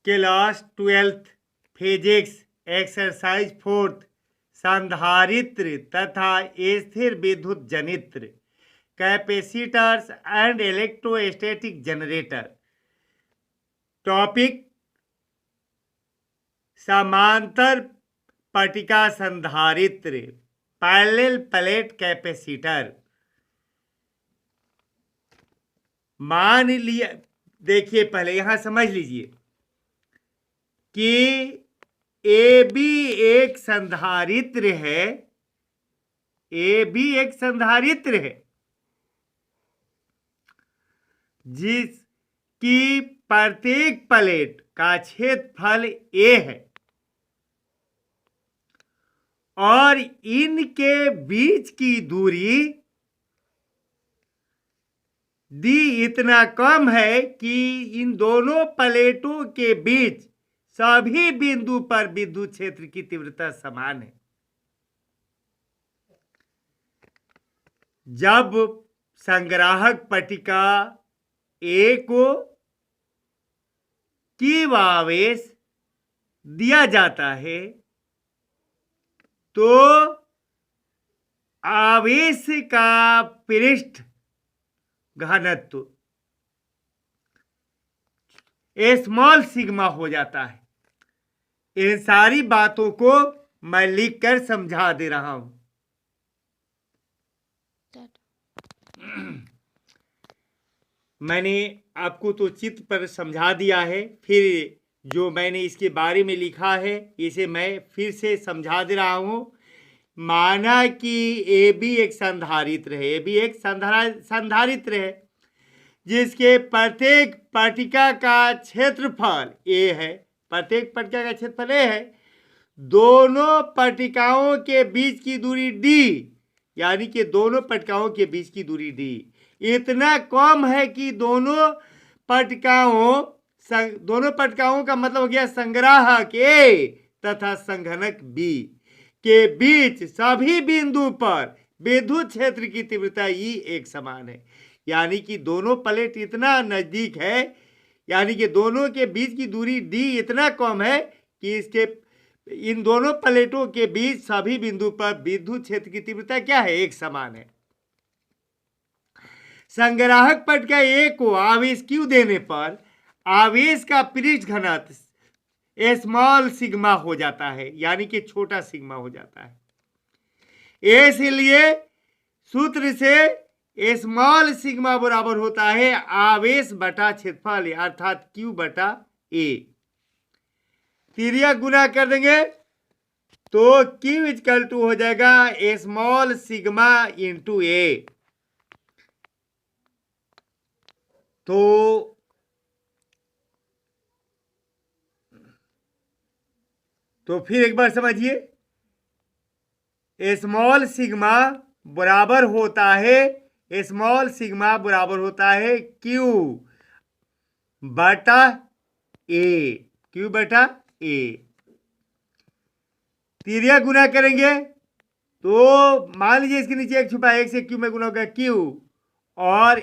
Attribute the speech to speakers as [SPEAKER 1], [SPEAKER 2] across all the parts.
[SPEAKER 1] Class 12th physics exercise 4th संधारित्र तथा स्थिर विद्युत जनित्र capacitors and electrostatic generator. Topic समांतर पट्टिका संधारित्र पैरेलल प्लेट कैपेसिटर। मान लिया, देखिए पहले यहां समझ लीजिए कि ए बी एक संधारित्र है, ए बी एक संधारित्र है जिसकी प्रत्येक प्लेट का क्षेत्रफल ए है और इनके बीच की दूरी डी इतना कम है कि इन दोनों प्लेटों के बीच सभी बिंदु पर विद्युत क्षेत्र की तीव्रता समान है। जब संग्राहक पट्टिका ए को q आवेश दिया जाता है तो आवेश का पृष्ठ घनत्व स्मॉल सिग्मा हो जाता है। इन सारी बातों को मैं लिखकर समझा दे रहा हूं। मैंने आपको तो चित्र पर समझा दिया है, फिर जो मैंने इसके बारे में लिखा है इसे मैं फिर से समझा दे रहा हूं। माना कि ए बी एक संधारित्र है, ए बी एक संधारित्र है जिसके प्रत्येक पट्टिका का क्षेत्रफल ए है, प्रत्येक पट्टिका का क्षेत्रफल ए है। दोनों पट्टिकाओं के बीच की दूरी डी, यानी कि दोनों पट्टिकाओं के बीच की दूरी डी इतना कम है कि दोनों पट्टिकाओं का मतलब हो गया संग्राहक ए तथा संघनक बी के बीच सभी बिंदु पर विद्युत क्षेत्र की तीव्रता ई एक समान है। यानी कि दोनों प्लेट इतना नजदीक है, यानी कि दोनों के बीच की दूरी डी इतना कम है कि इन दोनों प्लेटों के बीच सभी बिंदु पर विद्युत क्षेत्र की तीव्रता क्या है, एक समान है। संग्राहक पट्टिका ए को आवेश Q देने पर आवेश का पृष्ठ घनत्व स्मॉल सिग्मा हो जाता है, यानी कि छोटा सिग्मा हो जाता है। इसलिए सूत्र से स्मॉल सिग्मा बराबर होता है आवेश बटा क्षेत्रफल अर्थात Q बटा A। तिर्यक गुना कर देंगे तो Q इक्वल टू हो जाएगा स्मॉल सिग्मा इंटू A। तो फिर एक बार समझिए, स्मॉल सिग्मा बराबर होता है Q बटा A, Q बटा A। तिर्यक गुना करेंगे तो मान लीजिए इसके नीचे एक छुपा, एक से Q में गुना होगा Q और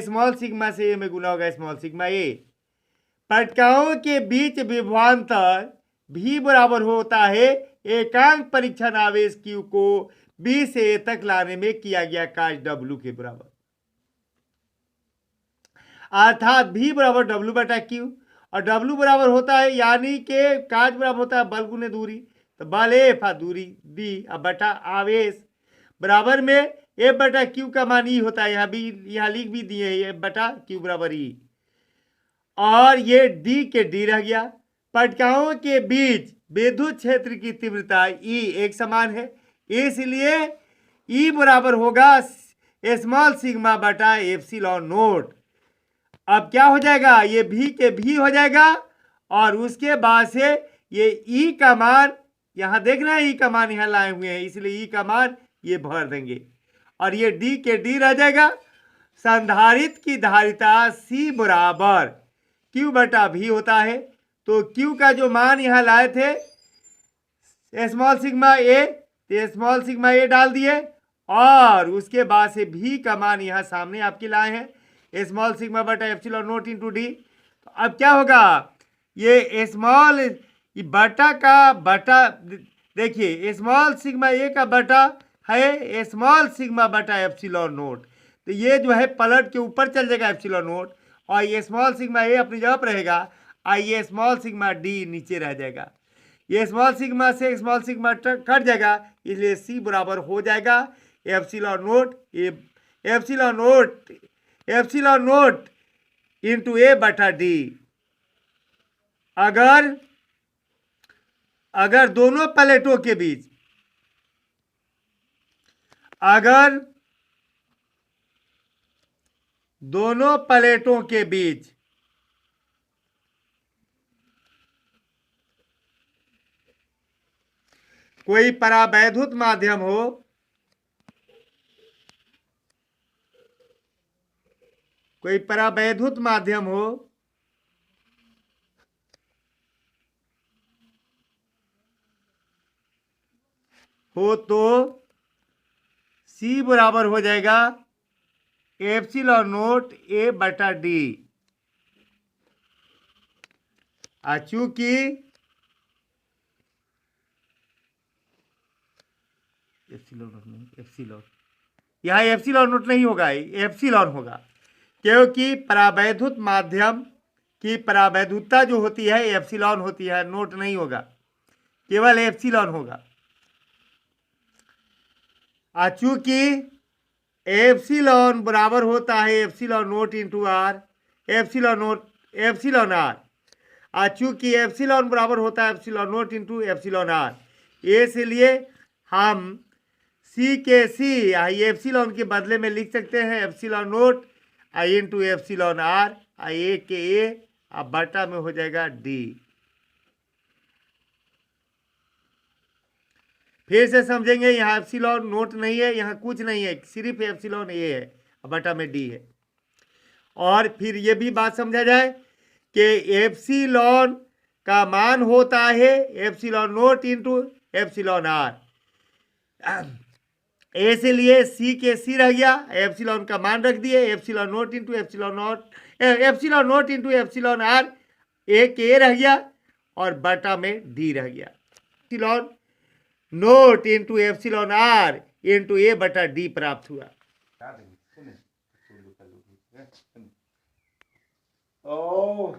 [SPEAKER 1] स्मॉल सिग्मा से A में गुना होगा स्मॉल सिग्मा A। पट्टिकाओं के बीच विभवांतर V बराबर होता है एकांक परीक्षण आवेश Q को B से A तक लाने में किया गया कार्य W के बराबर, अर्थात V बराबर W बटा Q और W बराबर होता है, यानी कि कार्य बराबर होता है बल गुने दूरी, तो बल F दूरी D बटा आवेश बराबर में F बटा Q का मान E होता है। यहाँ लिख भी दिए हैं F बटा Q बराबर E और ये D के D रह गया। पट्टिकाओं के बीच विद्युत क्षेत्र की तीव्रता E एक समान है, इसलिए E बराबर होगा स्मॉल सिग्मा बटा एप्सिलॉन नोट। अब क्या हो जाएगा, ये V के V हो जाएगा और उसके बाद से ये E का मान, यहां देखना है E का मान यहां लाए हुए हैं, इसलिए E का मान ये भर देंगे और ये D के D रह जाएगा। संधारित्र की धारिता C बराबर Q बटा V होता है, तो Q का जो मान यहां लाए थे स्मॉल सिग्मा A, तो स्मॉल सिग्मा A डाल दिए और उसके बाद से V का मान यहां सामने आपके लाए हैं स्मॉल सिग्मा बटा एप्सिलॉन नोट इंटू डी। तो अब क्या होगा, ये स्मॉल बटा का बटा, देखिए स्मॉल सिग्मा ए का बटा है स्मॉल सिग्मा बटा एप्सिलॉन नोट। तो ये जो है पलट के ऊपर चल जाएगा एप्सिलॉन नोट, और ये स्मॉल सिग्मा ए अपनी जगह पर रहेगा, और ये स्मॉल सिग्मा डी नीचे रह जाएगा। ये स्मॉल सिग्मा से स्मॉल सिग्मा कट जाएगा, इसलिए सी बराबर हो जाएगा epsilon naught epsilon note into A बटा डी। अगर दोनों प्लेटों के बीच कोई परावैद्युत माध्यम हो तो C बराबर हो जाएगा एप्सिलॉन नोट ए बटा डी। चूंकि यहाँ एप्सिलॉन नोट नहीं होगा, एप्सिलॉन होगा, क्योंकि परावैद्युत माध्यम की परावैद्युतता जो होती है एप्सिलॉन होती है, नोट नहीं होगा, केवल एप्सिलॉन होगा। चूंकि एप्सिलॉन बराबर होता है epsilon note into R, epsilon R, चूंकि एप्सिलॉन बराबर होता है epsilon note into epsilon R, इसलिए हम सी के सी एप्सिलॉन के बदले में लिख सकते हैं epsilon note into epsilon R, A के ए बटा में हो जाएगा डी। फिर से समझेंगे, यहाँ एप्सिलॉन नोट नहीं है, यहाँ कुछ नहीं है, सिर्फ एप्सिलॉन ए है, बटा में डी है। और फिर ये भी बात समझा जाए कि एप्सिलॉन का मान होता है epsilon note into epsilon R, इसलिए सी के सी रह गया, एप्सिलॉन का मान रख दिए epsilon note into epsilon R, A के रह गया और बटा में डी रह गया। Epsilon note into epsilon R into A बटा डी प्राप्त हुआ। ओ